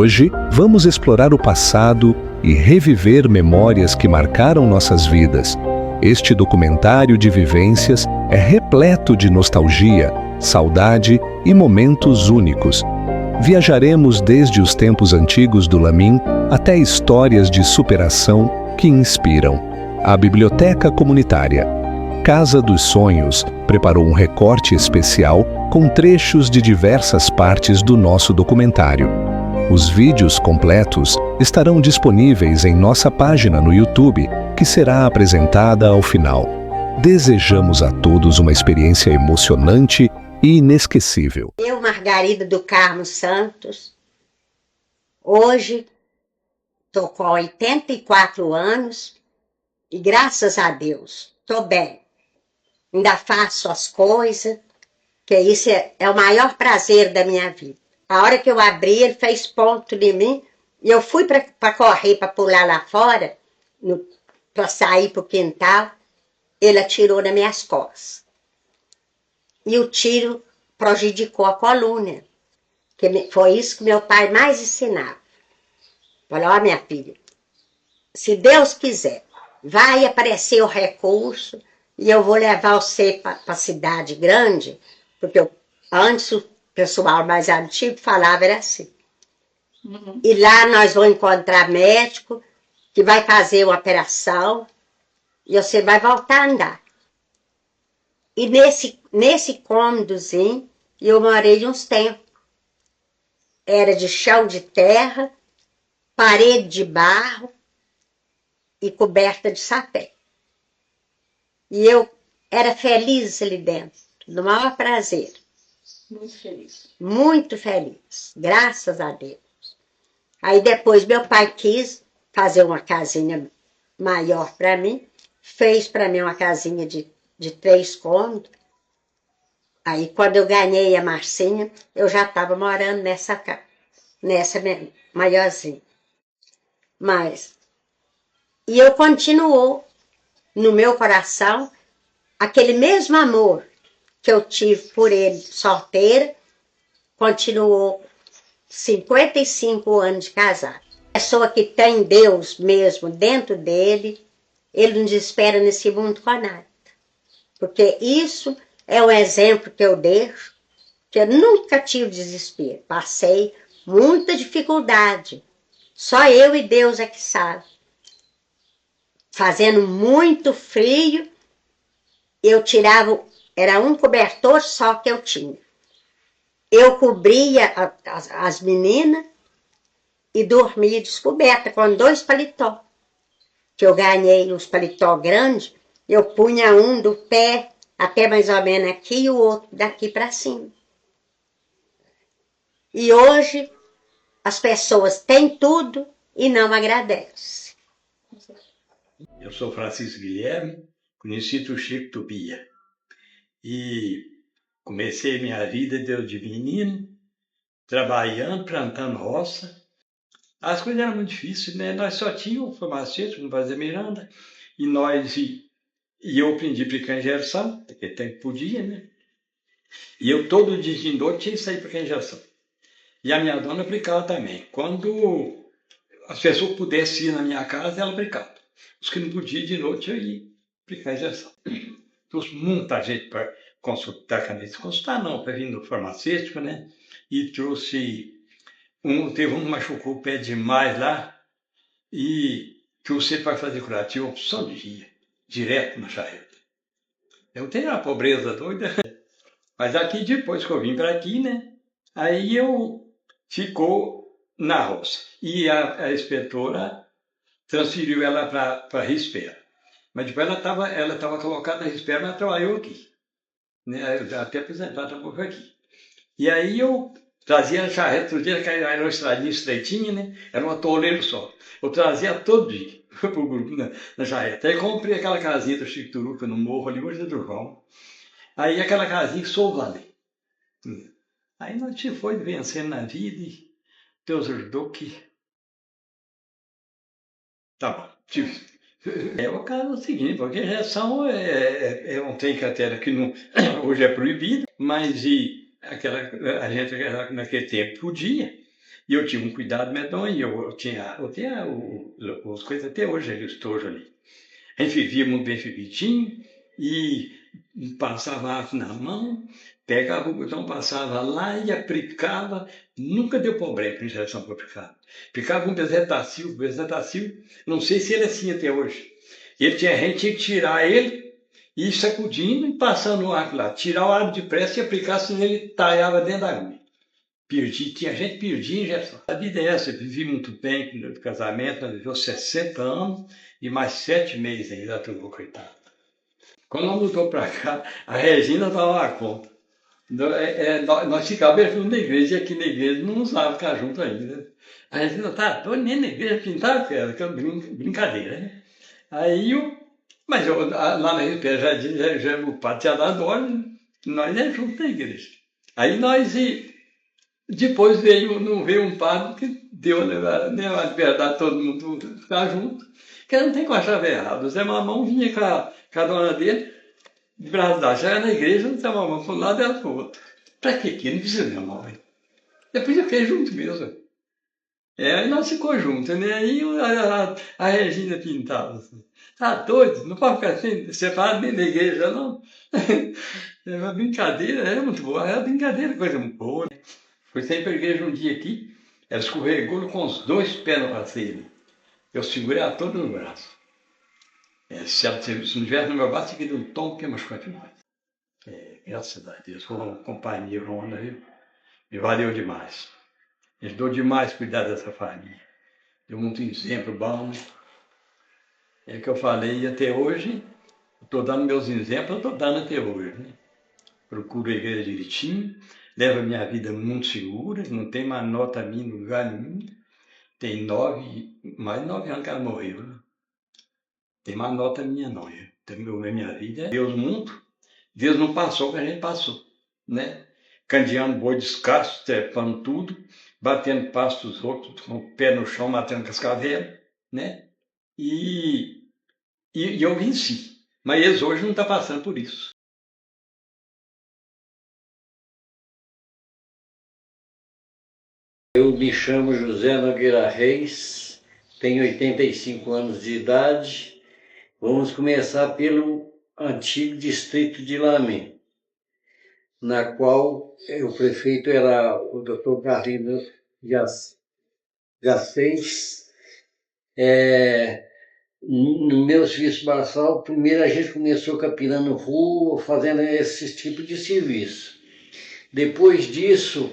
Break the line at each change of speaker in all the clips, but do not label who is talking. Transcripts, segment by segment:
Hoje, vamos explorar o passado e reviver memórias que marcaram nossas vidas. Este documentário de vivências é repleto de nostalgia, saudade e momentos únicos. Viajaremos desde os tempos antigos do Lamin até histórias de superação que inspiram. A Biblioteca Comunitária Casa dos Sonhos preparou um recorte especial com trechos de diversas partes do nosso documentário. Os vídeos completos estarão disponíveis em nossa página no YouTube, que será apresentada ao final. Desejamos a todos uma experiência emocionante e inesquecível.
Eu, Margarida do Carmo Santos, hoje estou com 84 anos e, graças a Deus, estou bem. Ainda faço as coisas, que isso é o maior prazer da minha vida. A hora que eu abri, ele fez ponto em mim e eu fui para correr, para pular lá fora, para sair para o quintal, ele atirou nas minhas costas. E o tiro prejudicou a coluna, que foi isso que meu pai mais ensinava. Falou: ó, minha filha, se Deus quiser, vai aparecer o recurso e eu vou levar você para a cidade grande, porque antes o pessoal mais antigo falava era assim. E lá nós vamos encontrar médico que vai fazer uma operação e você vai voltar a andar. E nesse cômodozinho eu morei uns tempos. Era de chão de terra, parede de barro e coberta de sapé. E eu era feliz ali dentro, do maior prazer.
Muito feliz.
Muito feliz, graças a Deus. Aí depois meu pai quis fazer uma casinha maior para mim, fez para mim uma casinha de 3 cômodos. Aí quando eu ganhei a Marcinha, eu já estava morando nessa maiorzinha. E eu continuou no meu coração aquele mesmo amor que eu tive por ele solteira, continuou 55 anos de casado. A pessoa que tem Deus mesmo dentro dele, ele não espera nesse mundo com nada. Porque isso é um exemplo que eu deixo, que eu nunca tive desespero. Passei muita dificuldade. Só eu e Deus é que sabe. Fazendo muito frio, eu tirava, era um cobertor só que eu tinha. Eu cobria as meninas e dormia descoberta com 2 paletó. Que eu ganhei uns paletó grandes, eu punha um do pé até mais ou menos aqui e o outro daqui para cima. E hoje as pessoas têm tudo e não agradecem.
Eu sou Francisco Guilherme, conhecido Chico Tupia. E comecei minha vida de menino, trabalhando, plantando roça. As coisas eram muito difíceis, né? Nós só tínhamos farmacêutico no Vaz da Miranda, e eu aprendi a aplicar injeção, porque tempo podia, né? E eu todo dia de noite tinha que sair para aplicar injeção. E a minha dona aplicava também. Quando as pessoas pudessem ir na minha casa, ela aplicava. Os que não podiam, de noite, eu ia aplicar injeção. Trouxe muita gente para consultar, consultar não, para vir no farmacêutico, né? E teve um que machucou o pé demais lá, e trouxe para fazer curativo, opção de dia, direto na charreta. Eu tenho uma pobreza doida. Mas aqui, depois que eu vim para aqui, né? Aí ficou na roça. E a inspetora transferiu ela para Rispera. Mas depois ela estava colocada na Rispera, mas trabalhou aqui. Né? Até apresentada um pouco aqui. E aí eu trazia a charreta todo dia, que era uma estradinha estreitinha, né? Era um atoleiro só. Eu trazia todo dia para o grupo na charreta. Aí comprei aquela casinha do Chico Turuca no morro ali, hoje é do João. Aí aquela casinha solvando. Aí nós foi vencendo na vida e Deus ajudou que... Tá bom. O caso é o seguinte, porque a injeção é um trem que não, hoje é proibido, mas a gente naquele tempo podia. E eu tinha um cuidado medonho, eu tinha as coisas até hoje ali, os tojos ali. A gente vivia muito bem vividinho e passava aço na mão, pegava o botão, passava lá e aplicava. Nunca deu problema com injeção para aplicar. Aplicava um bezetacil, não sei se ele é assim até hoje. A gente tinha que tirar ele e ir sacudindo e passando o ar lá. Tirar o ar de pressa e aplicar, senão ele talhava dentro da agulha. Tinha gente que perdia injeção. A vida é essa, eu vivi muito bem no casamento, nós vivemos 60 anos e mais 7 meses ainda, turma, coitado. Quando nós mudou para cá, a Regina dava uma conta. Nós ficávamos juntos na igreja, e aqui na igreja não usava ficar junto ainda. A Regina estava toda nem na igreja pintava pedra, que é brincadeira, né? Mas lá na igreja já o padre tinha dado ordem, nós é juntos na igreja. Aí depois não veio um padre que deu a liberdade todo mundo ficar junto, que não tem como achar errado. O Zé Mamão vinha com a dona dele, de braço dados, chegava na igreja, o Zé Mamão para um lado e ela para o outro. Para que não precisa meu irmão. Depois eu fiquei junto mesmo. Aí nós ficamos juntos, né? Aí a Regina pintava assim. Tá doido? Não pode ficar assim, separado nem da igreja, não. É uma brincadeira, é muito boa. É uma brincadeira, coisa muito boa, né? Fui sair para a igreja um dia aqui, ela escorregou com os 2 pés no passeio. Eu segurei ela toda no braço. Se não tivesse no meu braço, tinha que dar um tom que machucou demais. Graças a Deus, foi uma companhia, viu? Me valeu demais. Ajudou demais a cuidar dessa família. Deu muito exemplo bom. É o que eu falei, e até hoje, estou dando meus exemplos, eu estou dando até hoje. Né? Procuro a igreja direitinho, levo a minha vida muito segura, não tem mais nota minha em lugar nenhum. Tem mais de 9 anos que ela morreu. Né? Tem mais nota minha não. Na minha vida, Deus muito. Deus não passou o que a gente passou. Né? Candeando boi descalço, trepando tudo, batendo pasto dos outros, com o pé no chão, matando cascavel. Né? E eu venci. Mas eles hoje não estão passando por isso.
Eu me chamo José Nogueira Reis, tenho 85 anos de idade. Vamos começar pelo antigo distrito de Lamé, na qual o prefeito era o Dr. Carlinhos Gacês. No meu serviço braçal, primeiro a gente começou capinando rua, fazendo esse tipo de serviço. Depois disso,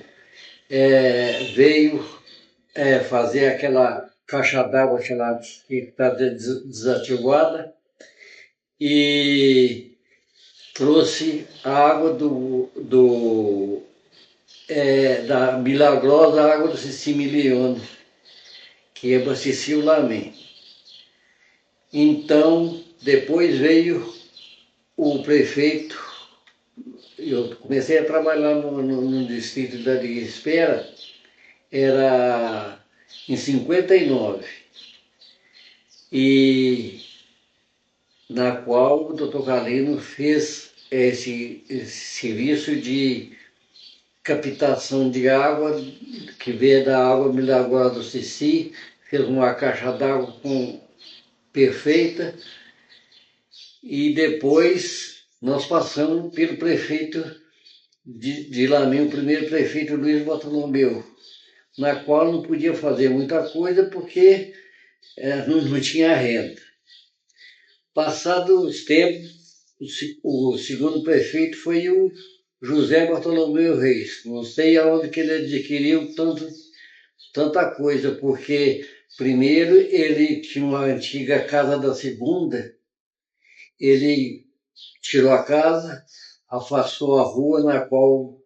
veio fazer aquela caixa d'água que está desativada e trouxe a água da milagrosa água do Siciliano, que abastecia o Lamé. Então, depois veio o prefeito, eu comecei a trabalhar no distrito da Liga Espera, era em 59, e na qual o Dr. Galeno fez esse serviço de captação de água, que veio da água milagrosa do Cici, fez uma caixa d'água perfeita, e depois nós passamos pelo prefeito de Lamé, o primeiro prefeito Luiz Bartolomeu, na qual não podia fazer muita coisa porque não tinha renda. Passados os tempos, o segundo prefeito foi o José Bartolomeu Reis. Não sei aonde que ele adquiriu tanta coisa, porque primeiro ele tinha uma antiga casa da Segunda, ele tirou a casa, afastou a rua na qual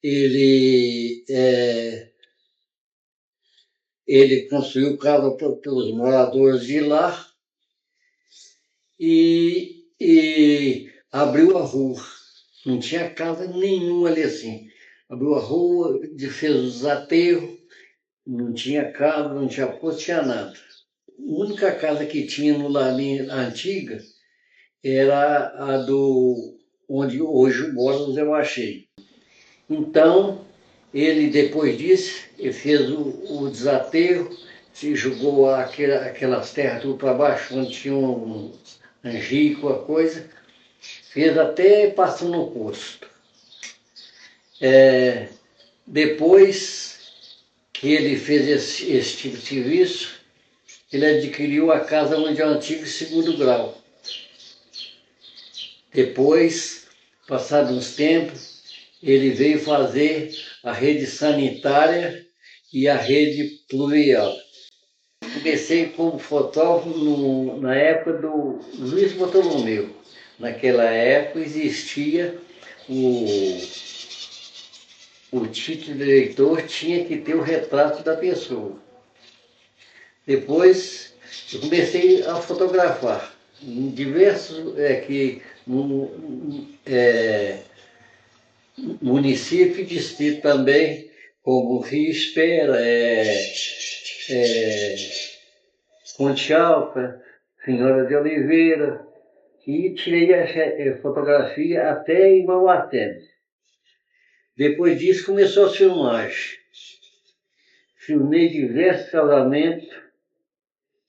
ele construiu casa para os moradores de lá e abriu a rua. Não tinha casa nenhuma ali assim. Abriu a rua, fez os aterros, não tinha casa, não tinha posto, tinha nada. A única casa que tinha no Lamé antiga era a onde hoje mora o Zé Machei. Então, Ele, depois disso, ele fez o desaterro, se jogou aquelas terras tudo para baixo, onde tinha um angico, a coisa, fez até passando no posto. Depois que ele fez esse tipo de serviço, ele adquiriu a casa onde é o antigo segundo grau. Depois, passados uns tempos, ele veio fazer a rede sanitária e a rede pluvial. Comecei como fotógrafo na época do Luiz Bartolomeu. Naquela época existia o título de eleitor, tinha que ter o retrato da pessoa. Depois eu comecei a fotografar em diversos municípios e distritos também, como Rio Espera, Ponte Alta, Senhora de Oliveira, e tirei a fotografia até em Mauaté. Depois disso começou as filmagens. Filmei diversos casamentos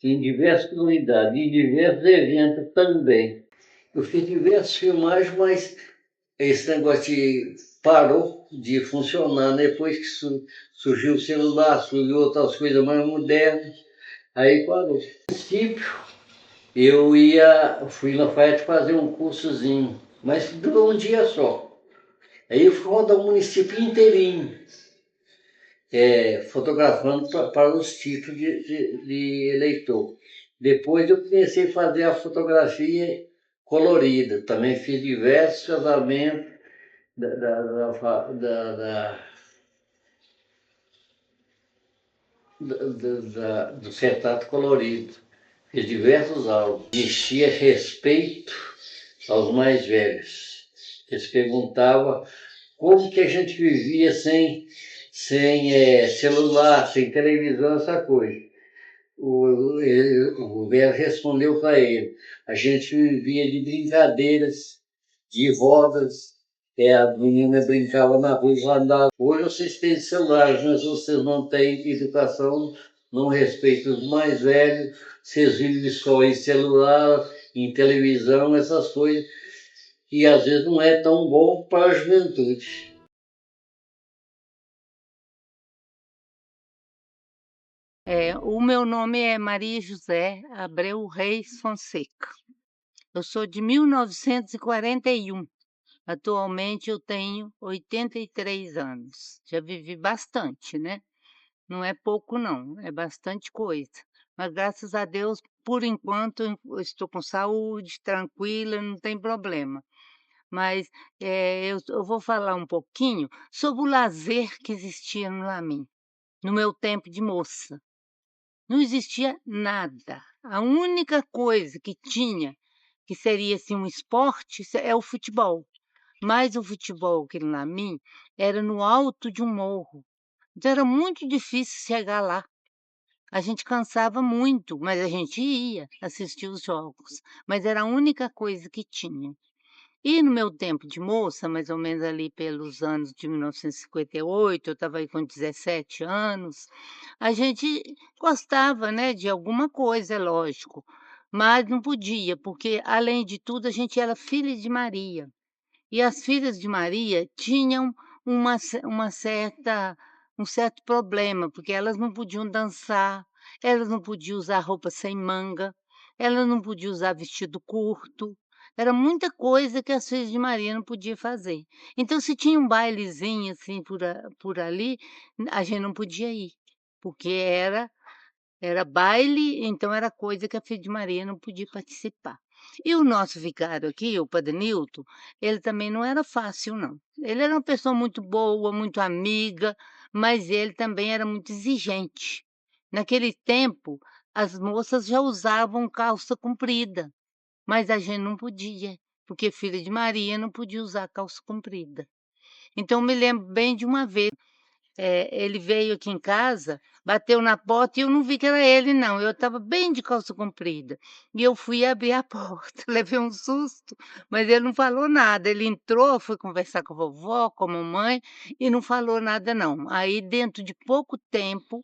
em diversas comunidades, em diversos eventos também. Eu fiz diversas filmagens, mas esse negócio parou de funcionar depois que surgiu o celular, surgiu outras coisas mais modernas, aí parou. No princípio, eu fui na FAET fazer um cursozinho, mas durou um dia só. Aí eu fui rodar o município inteirinho, fotografando para os títulos de eleitor. Depois eu comecei a fazer a fotografia colorida, também fiz diversos casamentos do retrato colorido. Fiz diversos álbuns. Existia respeito aos mais velhos. Eles perguntavam como que a gente vivia sem celular, sem televisão, essa coisa. O velho respondeu para ele: a gente vivia de brincadeiras, de rodas, a menina brincava na rua, andava. Hoje vocês têm celulares, mas vocês não têm educação, não respeitam os mais velhos, vocês vivem só em celular, em televisão, essas coisas, e às vezes não é tão bom para a juventude.
O meu nome é Maria José Abreu Reis Fonseca. Eu sou de 1941. Atualmente eu tenho 83 anos. Já vivi bastante, né? Não é pouco não, é bastante coisa. Mas graças a Deus, por enquanto, eu estou com saúde, tranquila, não tem problema. Mas eu vou falar um pouquinho sobre o lazer que existia no Lamin, no meu tempo de moça. Não existia nada. A única coisa que tinha, que seria assim, um esporte, é o futebol. Mas o futebol que na mim era no alto de um morro. Então era muito difícil chegar lá. A gente cansava muito, mas a gente ia assistir os jogos. Mas era a única coisa que tinha. E no meu tempo de moça, mais ou menos ali pelos anos de 1958, eu estava aí com 17 anos, a gente gostava, né, de alguma coisa, é lógico, mas não podia, porque além de tudo a gente era filha de Maria. E as filhas de Maria tinham uma certa um certo problema, porque elas não podiam dançar, elas não podiam usar roupa sem manga, elas não podiam usar vestido curto, era muita coisa que as filhas de Maria não podia fazer. Então se tinha um bailezinho, assim, por ali, a gente não podia ir, porque era baile, então era coisa que a filha de Maria não podia participar. E o nosso vigário aqui, o padre Nilton, ele também não era fácil não. Ele era uma pessoa muito boa, muito amiga, mas ele também era muito exigente. Naquele tempo, as moças já usavam calça comprida, mas a gente não podia, porque filha de Maria não podia usar calça comprida. Então me lembro bem de uma vez, ele veio aqui em casa, bateu na porta e eu não vi que era ele não, eu estava bem de calça comprida. E eu fui abrir a porta, levei um susto, mas ele não falou nada, ele entrou, foi conversar com a vovó, com a mamãe, e não falou nada não. Aí dentro de pouco tempo,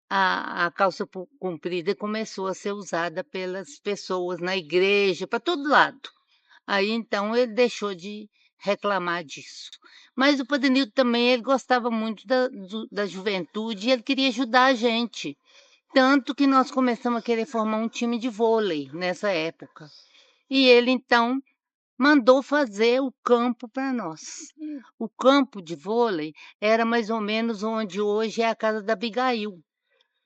a calça comprida começou a ser usada pelas pessoas na igreja, para todo lado. Aí então ele deixou de reclamar disso. Mas o Padre Nildo também, ele gostava muito da juventude e ele queria ajudar a gente. Tanto que nós começamos a querer formar um time de vôlei nessa época. E ele então mandou fazer o campo para nós. O campo de vôlei era mais ou menos onde hoje é a casa da Abigail,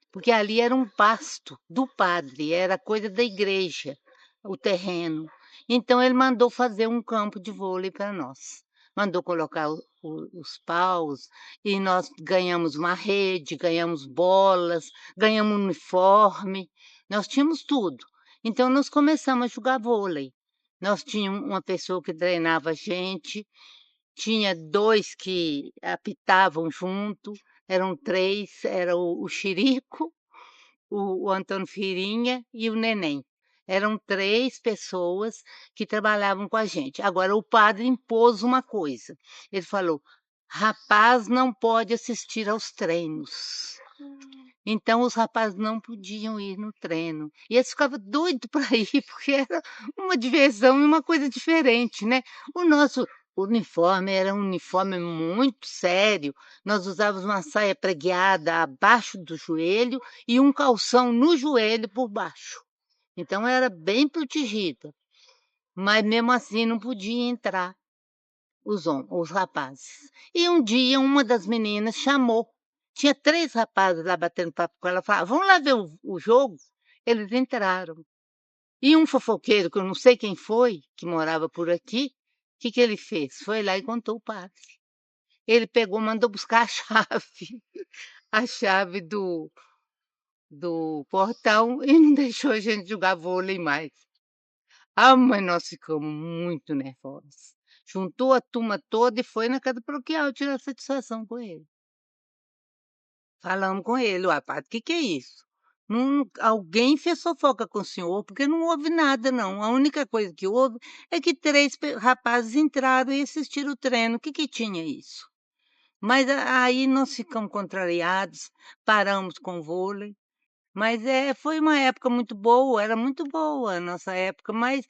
porque ali era um pasto do padre, era coisa da igreja, o terreno. Então ele mandou fazer um campo de vôlei para nós. Mandou colocar os paus e nós ganhamos uma rede, ganhamos bolas, ganhamos uniforme, nós tínhamos tudo. Então nós começamos a jogar vôlei. Nós tínhamos uma pessoa que treinava a gente, tinha 2 que apitavam junto, eram 3, era o Chirico, o Antônio Firinha e o Neném. Eram 3 pessoas que trabalhavam com a gente. Agora o padre impôs uma coisa, ele falou: "Rapaz não pode assistir aos treinos". Então os rapazes não podiam ir no treino. E eles ficavam doidos para ir, porque era uma diversão e uma coisa diferente, né. O nosso uniforme era um uniforme muito sério, nós usávamos uma saia pregueada abaixo do joelho e um calção no joelho por baixo. Então era bem protegida, mas mesmo assim não podia entrar os rapazes. E um dia uma das meninas chamou, tinha 3 rapazes lá batendo papo com ela, falava: "Vamos lá ver o jogo?". Eles entraram. E um fofoqueiro, que eu não sei quem foi, que morava por aqui, que ele fez? Foi lá e contou o padre. Ele pegou, mandou buscar a chave, a chave do portão e não deixou a gente jogar vôlei mais. Ah, mas nós ficamos muito nervosos. Juntou a turma toda e foi na casa paroquial tirar satisfação com ele. Falamos com ele: "Uai, padre, que é isso? Alguém fez fofoca com o senhor, porque não houve nada não, a única coisa que houve é que 3 rapazes entraram e assistiram o treino, o que tinha isso?". Mas aí nós ficamos contrariados, paramos com o vôlei. Mas, foi uma época muito boa, era muito boa a nossa época, mas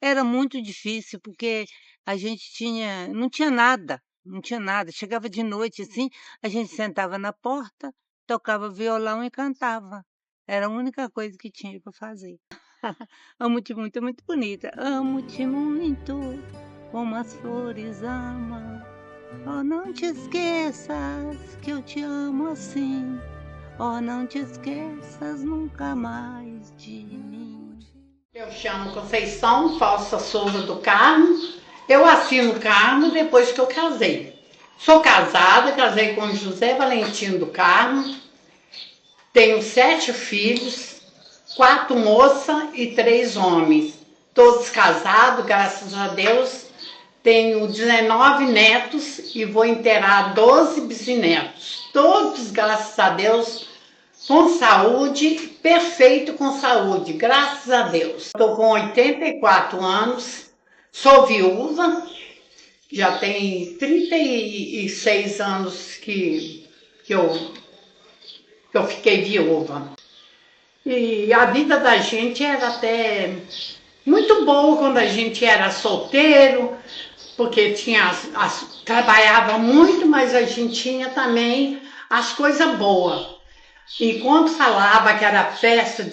era muito difícil, porque a gente não tinha nada, não tinha nada. Chegava de noite, assim, a gente sentava na porta, tocava violão e cantava. Era a única coisa que tinha para fazer. Amo-te muito, é muito bonita. Amo-te muito, como as flores amam. Oh, não te esqueças que eu te amo assim. Oh, não te esqueças nunca mais de mim.
Eu chamo Conceição, falsa Souza do Carmo. Eu assino Carmo depois que eu casei. Sou casada, casei com José Valentino do Carmo. Tenho 7 filhos, 4 moças e 3 homens. Todos casados, graças a Deus. Tenho 19 netos e vou enterrar 12 bisnetos. Todos, graças a Deus, com saúde, perfeito com saúde, graças a Deus. Estou com 84 anos, sou viúva, já tem 36 anos que eu fiquei viúva. E a vida da gente era até muito boa quando a gente era solteiro, porque trabalhava muito, mas a gente tinha também as coisas boas. E quando falava que era festa do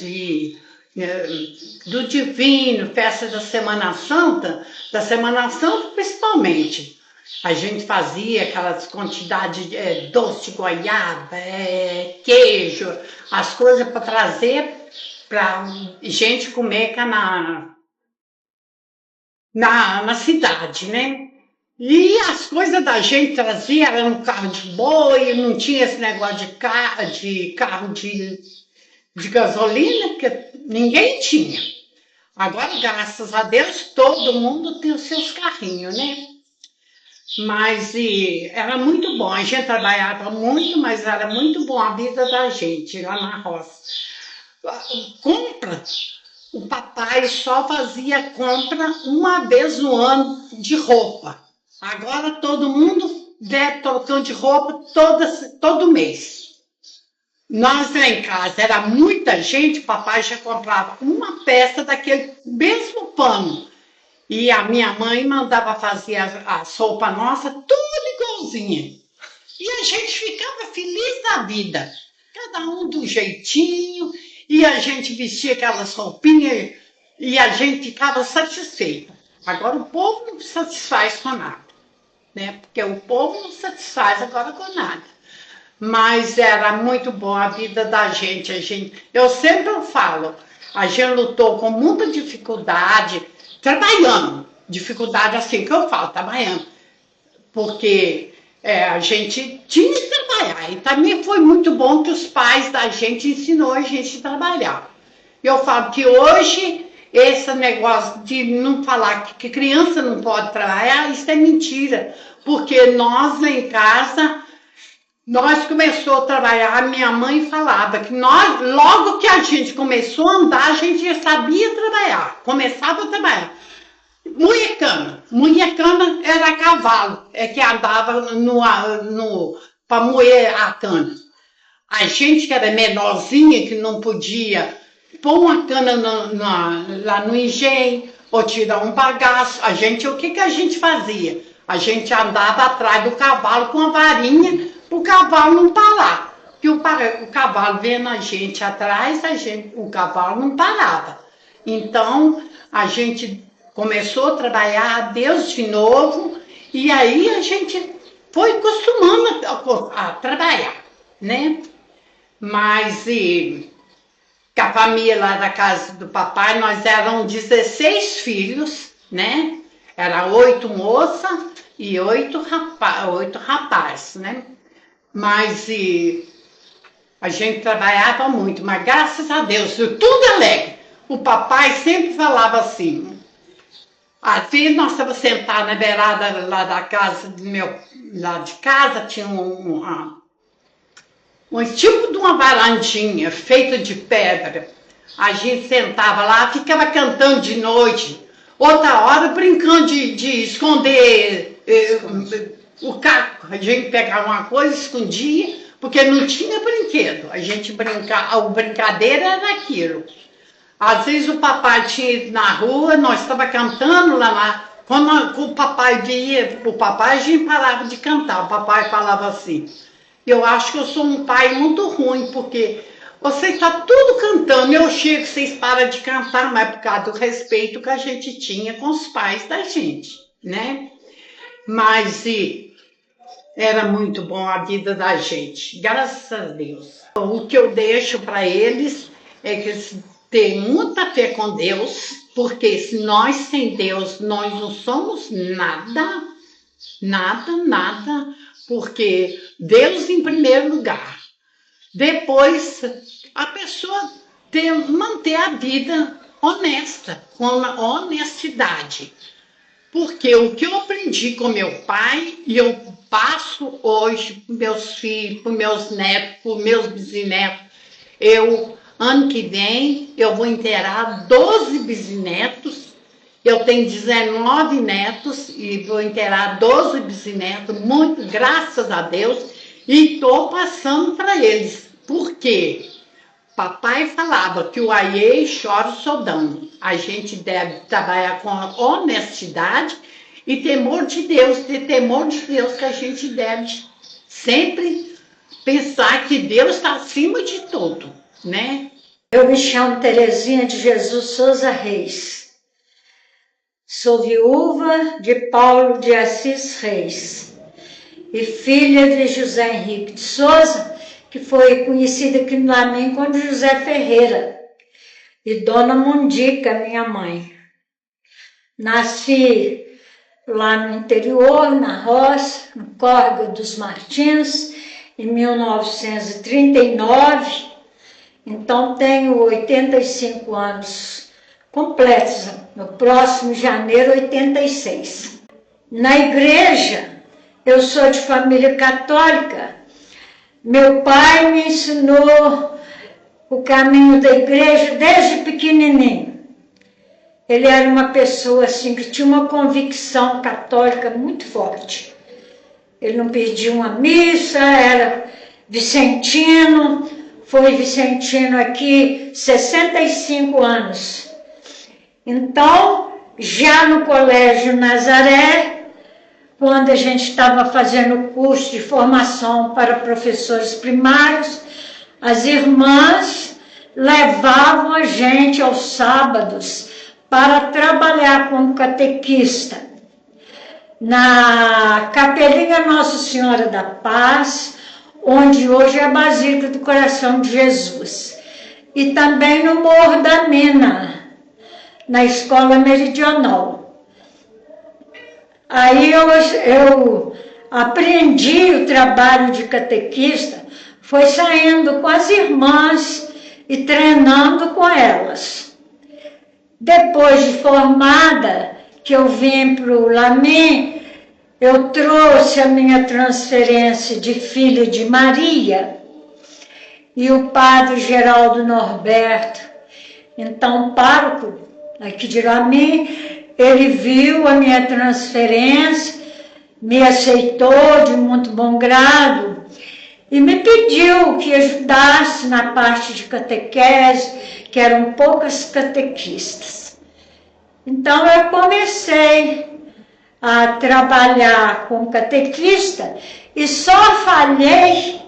Divino, festa da Semana Santa principalmente, a gente fazia aquelas quantidades de doce de goiaba, queijo, as coisas para trazer para gente comer na cidade, né? E as coisas da gente trazia, era um carro de boi, não tinha esse negócio de carro de gasolina, que ninguém tinha. Agora, graças a Deus, todo mundo tem os seus carrinhos, né? Mas era muito bom, a gente trabalhava muito, mas era muito bom a vida da gente lá na roça. Compra, o papai só fazia compra uma vez no ano de roupa. Agora todo mundo deve trocando de roupa todo mês. Nós lá em casa era muita gente, o papai já comprava uma peça daquele mesmo pano. E a minha mãe mandava fazer a sopa nossa tudo igualzinha. E a gente ficava feliz da vida. Cada um do jeitinho. E a gente vestia aquelas roupinhas e a gente ficava satisfeito. Agora o povo não se satisfaz com nada. Né? Porque o povo não se satisfaz agora com nada. Mas era muito bom a vida da gente. Eu sempre falo, a gente lutou com muita dificuldade, trabalhando. Dificuldade assim que eu falo, trabalhando. Porque a gente tinha que trabalhar. E também foi muito bom que os pais da gente ensinou a gente a trabalhar. Eu falo que hoje, esse negócio de não falar que criança não pode trabalhar, isso é mentira. Porque nós lá em casa, nós começamos a trabalhar, a minha mãe falava que nós, logo que a gente começou a andar, a gente já sabia trabalhar, começava a trabalhar. Munhecana era cavalo, que andava para moer a cana. A gente que era menorzinha, que não podia pôr uma cana lá no engenho, ou tirar um bagaço, o que a gente fazia? A gente andava atrás do cavalo com a varinha, para o cavalo não parar. Porque o cavalo vendo a gente atrás, o cavalo não parava. Então, a gente começou a trabalhar a Deus de novo, e aí a gente foi acostumando a trabalhar, né? Mas que a família lá da casa do papai, nós éramos 16 filhos, né? Era 8 moças e 8 rapazes, né? Mas a gente trabalhava muito, mas graças a Deus, tudo alegre. O papai sempre falava assim, às vezes nós estávamos sentados na beirada lá da casa lá de casa, tinha um tipo de uma varandinha feita de pedra. A gente sentava lá, ficava cantando de noite, outra hora brincando de esconder o caco. A gente pegava uma coisa, escondia, porque não tinha brinquedo. A gente brincava, a brincadeira era aquilo. Às vezes o papai tinha ido na rua, nós estávamos cantando lá. Quando o papai via o papai, a gente parava de cantar. O papai falava assim, eu acho que eu sou um pai muito ruim, porque você está tudo cantando, eu chego, vocês param de cantar, mas por causa do respeito que a gente tinha com os pais da gente, né? Mas era muito bom a vida da gente, graças a Deus. O que eu deixo para eles é que eles tenham muita fé com Deus, porque se nós sem Deus, nós não somos nada, porque Deus em primeiro lugar. Depois, a pessoa manter a vida honesta, com honestidade. Porque o que eu aprendi com meu pai, e eu passo hoje para meus filhos, para meus netos, para meus bisnetos. Ano que vem, eu vou inteirar 12 bisnetos. Eu tenho 19 netos e vou inteirar 12 bisnetos, muito, graças a Deus, e estou passando para eles. Por quê? Papai falava que o aiê chora o sodão. A gente deve trabalhar com honestidade e temor de Deus. Ter temor de Deus, que a gente deve sempre pensar que Deus está acima de tudo, né?
Eu me chamo Terezinha de Jesus Souza Reis. Sou viúva de Paulo de Assis Reis e filha de José Henrique de Souza, que foi conhecida aqui no Lamém como José Ferreira, e Dona Mundica, minha mãe. Nasci lá no interior, na roça, no Córrego dos Martins, em 1939, então tenho 85 anos completos, no próximo janeiro 86. Na igreja, Eu sou de família católica. Meu pai me ensinou o caminho da igreja desde pequenininho. Ele era uma pessoa assim que tinha uma convicção católica muito forte. Ele não perdia uma missa, era vicentino, foi vicentino aqui 65 anos. Então, já no Colégio Nazaré, quando a gente estava fazendo o curso de formação para professores primários, as irmãs levavam a gente aos sábados para trabalhar como catequista na Capelinha Nossa Senhora da Paz, onde hoje é a Basílica do Coração de Jesus, e também no Morro da Mina, na Escola Meridional. Aí eu aprendi o trabalho de catequista, foi saindo com as irmãs e treinando com elas. Depois de formada, que eu vim para o Lamin, eu trouxe a minha transferência de filha de Maria, e o padre Geraldo Norberto, então pároco aqui de Lamin, ele viu a minha transferência, me aceitou de muito bom grado e me pediu que ajudasse na parte de catequese, que eram poucas catequistas. Então eu comecei a trabalhar como catequista e só falhei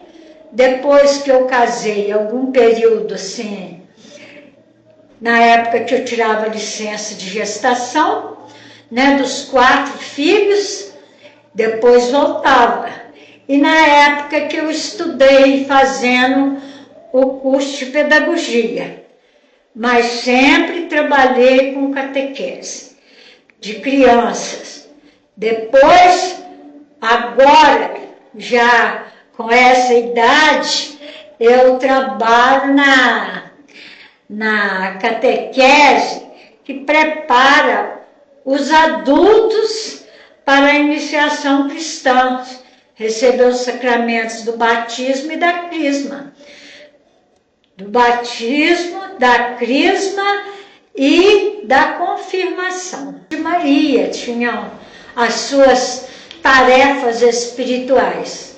depois que eu casei, algum período assim, na época que eu tirava licença de gestação, né, dos 4 filhos, depois voltava. E na época que eu estudei fazendo o curso de pedagogia, mas sempre trabalhei com catequese de crianças. Depois, agora, já com essa idade, eu trabalho na catequese que prepara os adultos para a iniciação cristã, receber os sacramentos do batismo e da crisma. Do batismo, da crisma e da confirmação. Maria tinha as suas tarefas espirituais.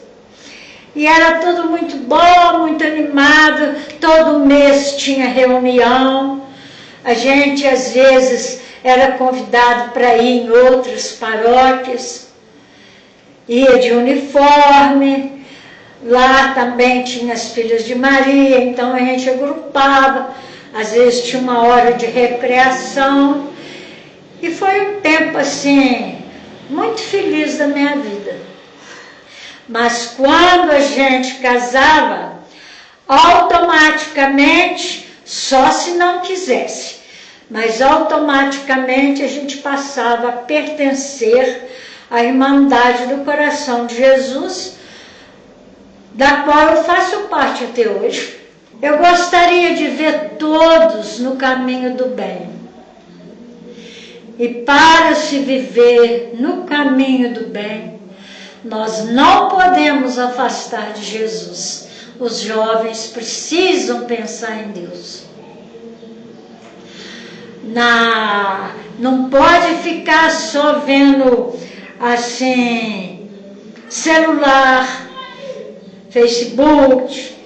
E era tudo muito bom, muito animado, todo mês tinha reunião, a gente às vezes era convidado para ir em outras paróquias, ia de uniforme, lá também tinha as filhas de Maria, então a gente agrupava, às vezes tinha uma hora de recreação, e foi um tempo assim, muito feliz da minha vida. Mas quando a gente casava, automaticamente, só se não quisesse, mas automaticamente a gente passava a pertencer à Irmandade do Coração de Jesus, da qual eu faço parte até hoje. Eu gostaria de ver todos no caminho do bem. E para se viver no caminho do bem, nós não podemos afastar de Jesus. Os jovens precisam pensar em Deus. Não pode ficar só vendo assim celular, Facebook,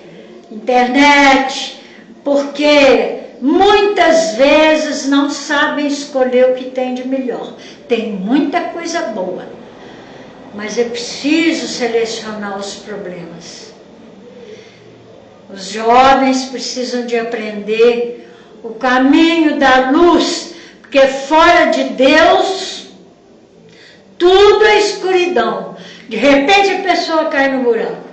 internet, porque muitas vezes não sabem escolher o que tem de melhor. Tem muita coisa boa, mas é preciso selecionar os problemas. Os jovens precisam de aprender o caminho da luz, porque fora de Deus, tudo é escuridão. De repente a pessoa cai no buraco.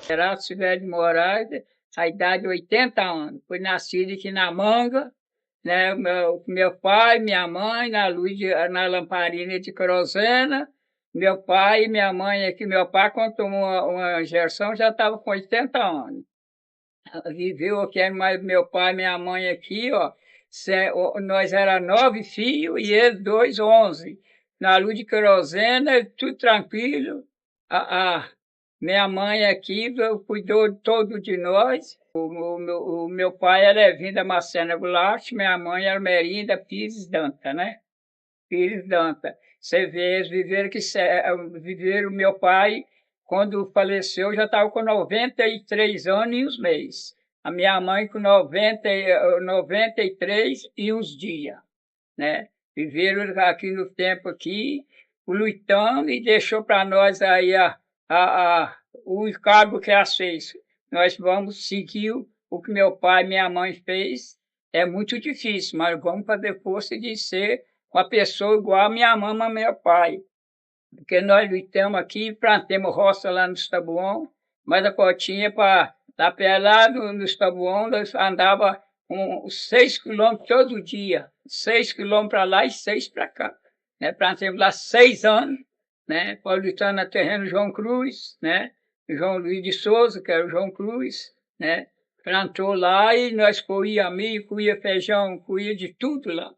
Geraldo Silvério de Moraes, a idade de 80 anos. Fui nascido aqui na Manga, né? Meu pai, minha mãe, na lamparina de querosena. Meu pai e minha mãe aqui. Meu pai, quando tomou uma injeção, já estava com 80 anos. Viveu aqui, mas meu pai e minha mãe aqui, ó. Nós éramos 9 filhos e eles 2, 11. na luz de querosene, tudo tranquilo. A minha mãe aqui cuidou todo de nós. O meu pai era Evinda Macena Goulart, minha mãe era Merinda Pires Danta, né? Pires Danta. Você vê, eles viveram, meu pai, quando faleceu, já estava com 93 anos e uns meses. A minha mãe com 93 e uns dias, né? Viveram aqui no tempo aqui, lutando, e deixou para nós aí o encargo que ela fez. Nós vamos seguir o que meu pai e minha mãe fez. É muito difícil, mas vamos fazer força de ser uma pessoa igual a minha mãe e meu pai. Porque nós lutamos aqui, plantamos roça lá no Estabuão, mas a cotinha para lá no Estabuão, nós andava 6 quilômetros todo dia, 6 quilômetros para lá e 6 para cá. Né? Plantamos lá 6 anos, né? Lutando na terreno João Cruz, né? João Luiz de Souza, que era o João Cruz, né? Plantou lá e nós colhia milho, colhia feijão, colhia de tudo lá.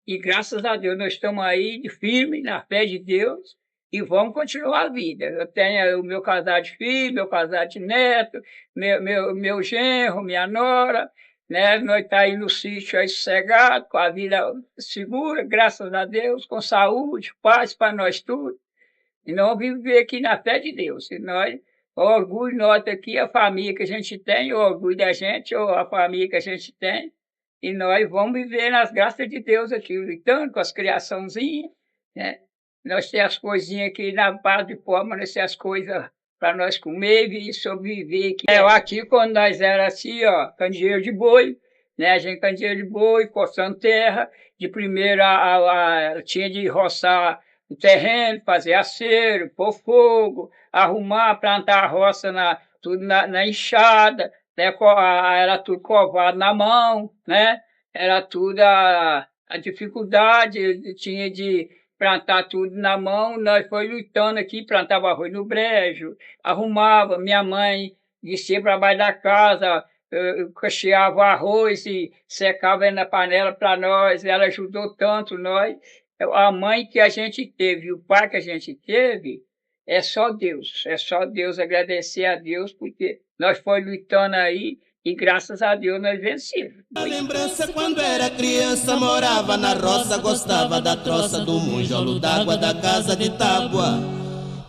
E graças a Deus nós estamos aí de firme, na fé de Deus, e vamos continuar a vida. Eu tenho o meu casal de filho, meu casal de neto, meu genro, minha nora, né? Nós estamos aí no sítio aí sossegado, com a vida segura, graças a Deus, com saúde, paz para nós tudo. E nós vamos viver aqui na fé de Deus. E nós, o orgulho nosso aqui, a família que a gente tem, o orgulho da gente, ou a família que a gente tem. E nós vamos viver nas graças de Deus aqui, lutando com as criaçãozinhas, né? Nós temos as coisinhas aqui na base de forma, nós temos as coisas para nós comer e sobreviver aqui. Aqui, quando nós era assim, ó, candeeiro de boi, né? A gente candeeiro de boi, coçando terra. De primeiro, tinha de roçar o terreno, fazer aceiro, pôr fogo, arrumar, plantar a roça tudo na enxada, né? Era tudo covado na mão, né? Era tudo a dificuldade, tinha de plantar tudo na mão. Nós foi lutando aqui, plantava arroz no brejo, arrumava, minha mãe descia para baixo da casa, cacheava arroz e secava na panela para nós. Ela ajudou tanto nós. A mãe que a gente teve, o pai que a gente teve, é só Deus, agradecer a Deus, porque nós foi lutando aí e graças a Deus nós vencemos.
A lembrança quando era criança, morava na roça, gostava da troça, do monjolo d'água da casa de tábua.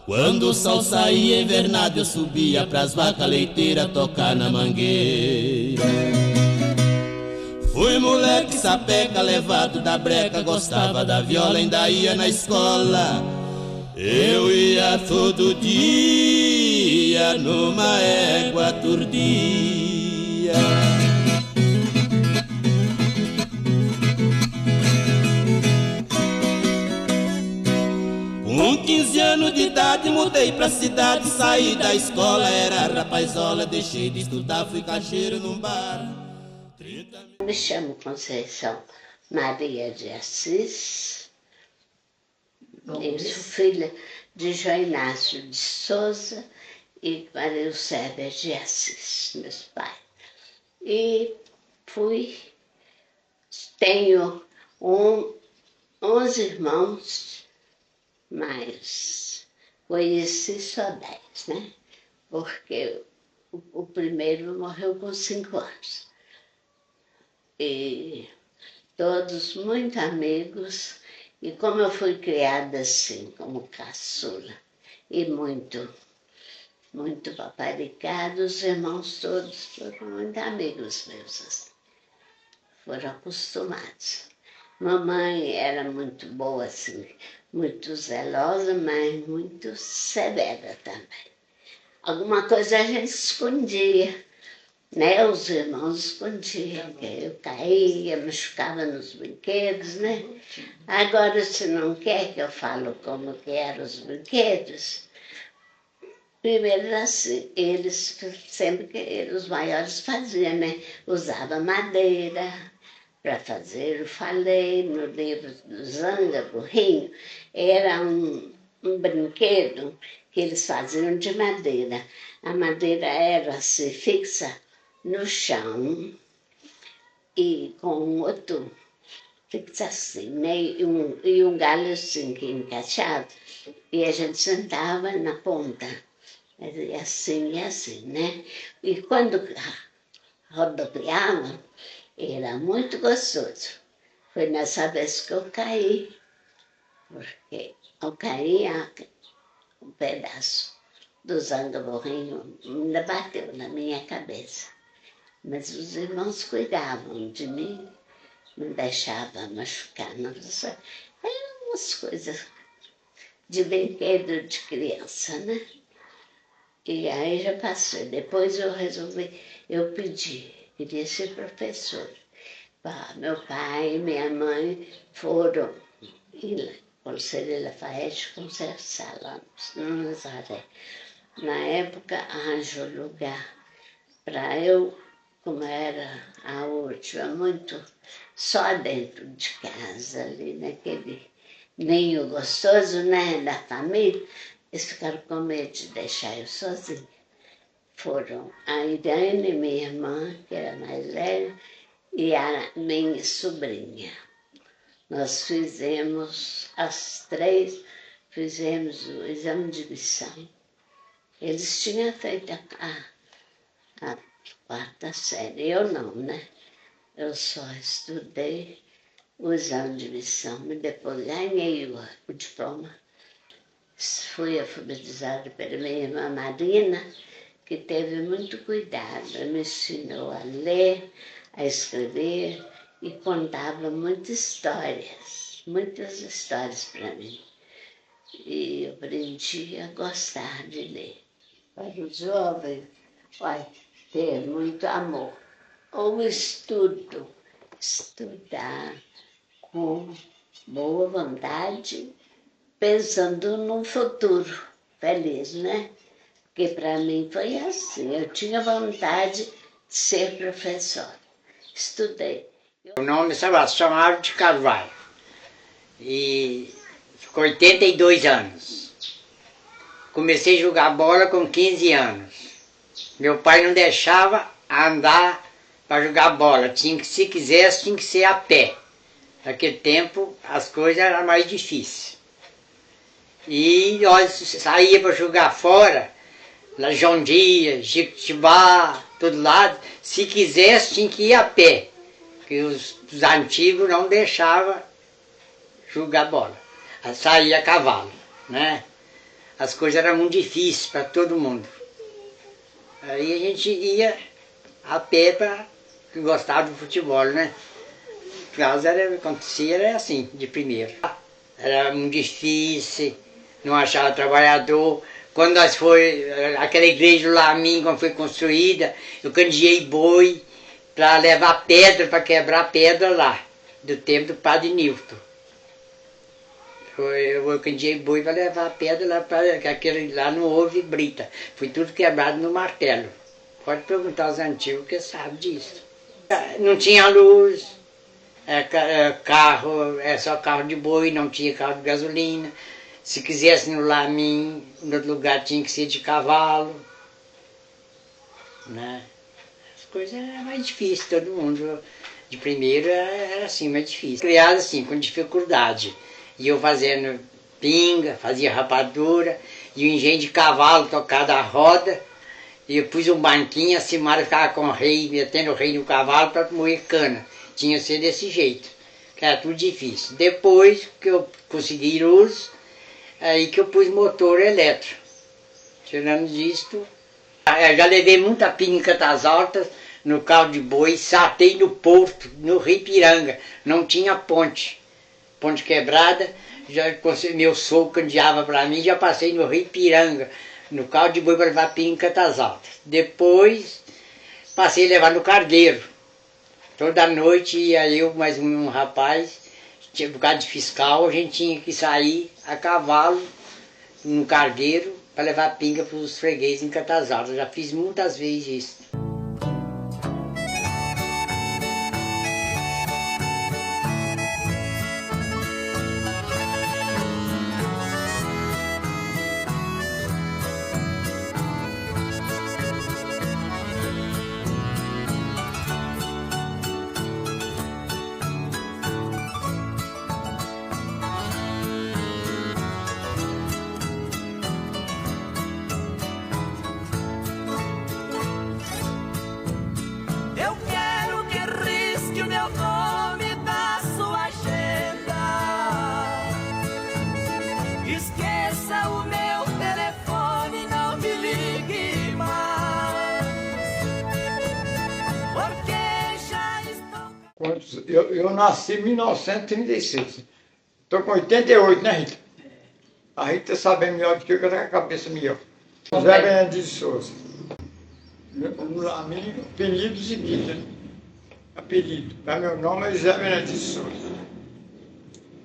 Quando o sol saía invernado, eu subia pras vacas leiteiras tocar na mangueira. Fui moleque sapeca, levado da breca, gostava da viola, ainda ia na escola. Eu ia todo dia numa égua turdia. Com 15 anos de idade mudei pra cidade, saí da escola, era rapazola, deixei de estudar, fui caixeiro num bar.
Me chamo Conceição Maria de Assis. Eu sou filha de João Inácio de Souza e Maria Eusébia de Assis, meus pais. E tenho 11 irmãos, mas conheci só 10, né? Porque o primeiro morreu com 5 anos. E todos muito amigos. E como eu fui criada assim, como caçula, e muito paparicada, os irmãos todos foram muito amigos meus, assim. Foram acostumados. Mamãe era muito boa, assim, muito zelosa, mas muito severa também. Alguma coisa a gente escondia, né? Os irmãos escondiam, eu caía, machucava nos brinquedos, né? Agora, se não quer que eu falo como que eram os brinquedos, primeiro assim, eles sempre que os maiores faziam, né? Usava madeira para fazer o faleiro, no livro do Zanga, burrinho, era um brinquedo que eles faziam de madeira. A madeira era assim, fixa no chão e com outro fixa assim, né? E um galho assim, que encaixado, e a gente sentava na ponta, e assim, né? E quando rodopiava, era muito gostoso. Foi nessa vez que eu caí, porque eu caí, um pedaço do zangaborrinho ainda bateu na minha cabeça. Mas os irmãos cuidavam de mim, não deixavam machucar, não. Eram umas coisas de brinquedo de criança, né? E aí já passou. Depois eu queria ser professora. Meu pai e minha mãe foram em Conselho Lafayette conversar lá no Nazaré. Na época arranjou lugar para eu, como era a última, muito só dentro de casa, ali naquele ninho gostoso, né, da família, eles ficaram com medo de deixar eu sozinha. Foram a Irene, minha irmã, que era mais velha, e a minha sobrinha. Nós fizemos, as três, fizemos o exame de admissão. Eles tinham feito a quarta série, eu não, né? Eu só estudei o exame de admissão e depois ganhei o diploma. Fui alfabetizada pela minha irmã Marina, que teve muito cuidado, me ensinou a ler, a escrever e contava muitas histórias para mim. E eu aprendi a gostar de ler. Para o jovem, vai ter muito amor. Ou estudar com boa vontade, pensando num futuro feliz, né? Porque para mim foi assim, eu tinha vontade de ser professora. Estudei.
O nome é Sebastião de Carvalho e com 82 anos. Comecei a jogar bola com 15 anos. Meu pai não deixava andar para jogar bola, se quisesse tinha que ser a pé. Naquele tempo as coisas eram mais difíceis. E nós saía para jogar fora, lá João Dias, Jiquitibá, todo lado, se quisesse tinha que ir a pé, porque os antigos não deixavam jogar bola, saía a cavalo, né? As coisas eram muito difíceis para todo mundo. Aí a gente ia a pé para que gostava do futebol, né? O caso acontecia era assim, de primeiro. Era muito difícil, não achava trabalhador. Quando nós aquela igreja lá, quando foi construída, eu candeei boi para levar pedra, para quebrar pedra lá, do tempo do padre Nilton. Eu candeei boi para levar pedra lá, lá não houve brita. Foi tudo quebrado no martelo. Pode perguntar aos antigos que sabem disso. Não tinha luz, carro, só carro de boi, não tinha carro de gasolina. Se quisesse no Lamin, no outro lugar tinha que ser de cavalo, né? As coisas eram mais difíceis, todo mundo de primeiro era assim, mais difícil. Criado assim, com dificuldade. E eu fazendo pinga, fazia rapadura, e o engenho de cavalo tocava a roda, e eu pus um banquinho, a Simara ficava com o rei, metendo o rei no cavalo para moer cana. Tinha que ser desse jeito, que era tudo difícil. Depois que eu consegui luz, aí que eu pus motor elétrico. Tirando disto, eu já levei muita pinga em Catas Altas, no carro de boi, satei no porto, no Rio Piranga, não tinha ponte quebrada, meu sogro candeava para mim, já passei no Rio Piranga, no carro de boi para levar pinga em Catas Altas. Depois passei a levar no Cargueiro. Toda noite ia eu, mais um rapaz, tinha um bocado de fiscal, a gente tinha que sair a cavalo no Cargueiro para levar pinga para os fregueses em Catas Altas. Já fiz muitas vezes isso.
Eu nasci em 1936. Estou com 88, né, Rita? A Rita sabe melhor do que eu tenho a cabeça melhor. José Benedito de Souza. A minha apelido seguinte, né? Apelido. Meu nome é José Benedito de Souza.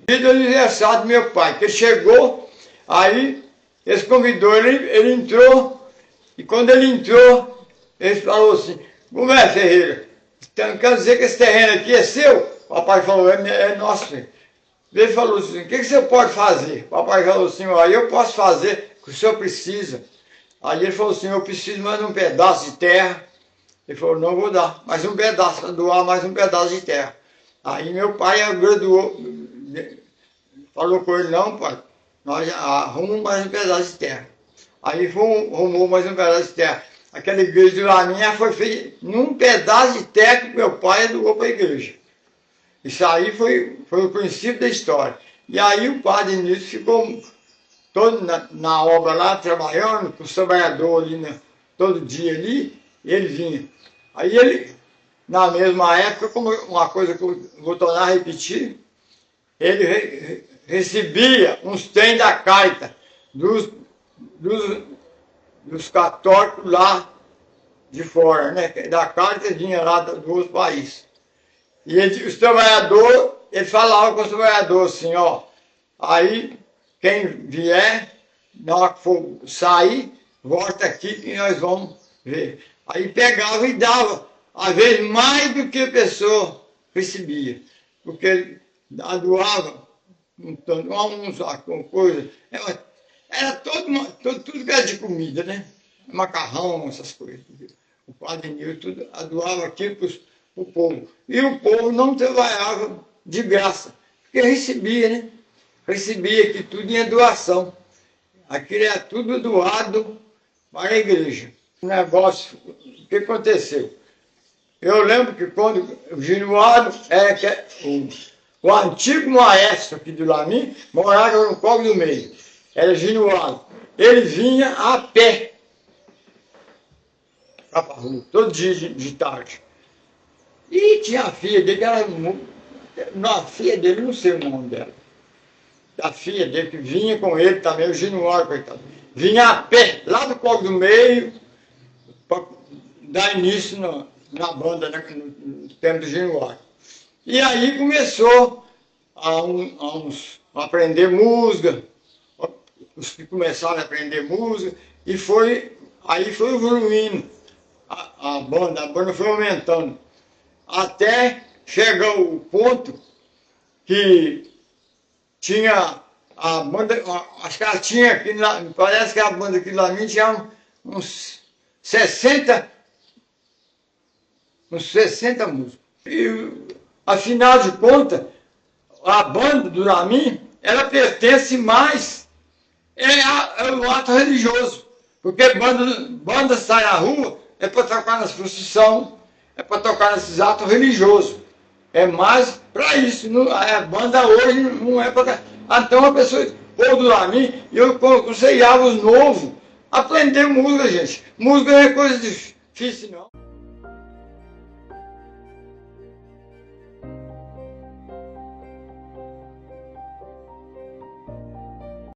Dia do aniversário do meu pai, que ele chegou, aí eles convidou, ele entrou, e quando ele entrou, ele falou assim: como é, Ferreira? Então, quer dizer que esse terreno aqui é seu? O papai falou: é nosso, filho. Ele falou assim: o que você pode fazer? O papai falou assim: aí eu posso fazer o que o senhor precisa. Aí ele falou assim: eu preciso mais um pedaço de terra. Ele falou: não vou dar mais um pedaço, vou doar mais um pedaço de terra. Aí meu pai graduou, falou com ele: não, pai, nós arrumamos mais um pedaço de terra. Aí arrumou mais um pedaço de terra. Aquela igreja de Laminha foi feita num pedaço de terra que meu pai doou para a igreja. Isso aí foi o princípio da história. E aí o padre Nilson ficou todo na obra lá, trabalhando, com o trabalhador ali, todo dia ali, e ele vinha. Aí ele, na mesma época, como uma coisa que eu vou tornar a repetir, ele recebia uns trem da Carta dos católicos lá de fora, né? Da Carta vinha lá do outro país. E os trabalhadores, ele falava com os trabalhadores assim: ó, aí quem vier, na hora que for sair, volta aqui que nós vamos ver. Aí pegava e dava, às vezes mais do que a pessoa recebia, porque ele doava um saco, uma coisa. Era tudo que era de comida, né? Macarrão, essas coisas. O padre Nilson doava aquilo para o povo. E o povo não trabalhava de graça, porque recebia, né? Recebia que tudo em doação. Aquilo era tudo doado para a igreja. O negócio, o que aconteceu? Eu lembro que quando o Ginoado era o antigo maestro aqui do Lamin, morava no Córrego do Meio. Era Ginoado. Ele vinha a pé para a rua, todo dia de tarde. E tinha a filha dele, que era a filha dele, não sei o nome dela. A filha dele, que vinha com ele também, o Ginoado, coitado. Vinha a pé, lá do Córrego do Meio, para dar início na banda, né, no tempo do Ginoado. E aí começou a aprender música, os que começaram a aprender música, e aí foi evoluindo a banda foi aumentando, até chegar o ponto que tinha a banda, acho que ela tinha aqui, parece que a banda aqui lá tinha uns 60 músicos. E, afinal de contas, a banda do Lamin, ela pertence mais ao ato religioso. Porque banda sai na rua é para tocar nas procissões, é para tocar nesses atos religiosos. É mais para isso. A banda hoje não é para... Então a pessoa, o povo do Lamin, eu aconselhava os novos a aprender música, gente. Música não é coisa difícil, não.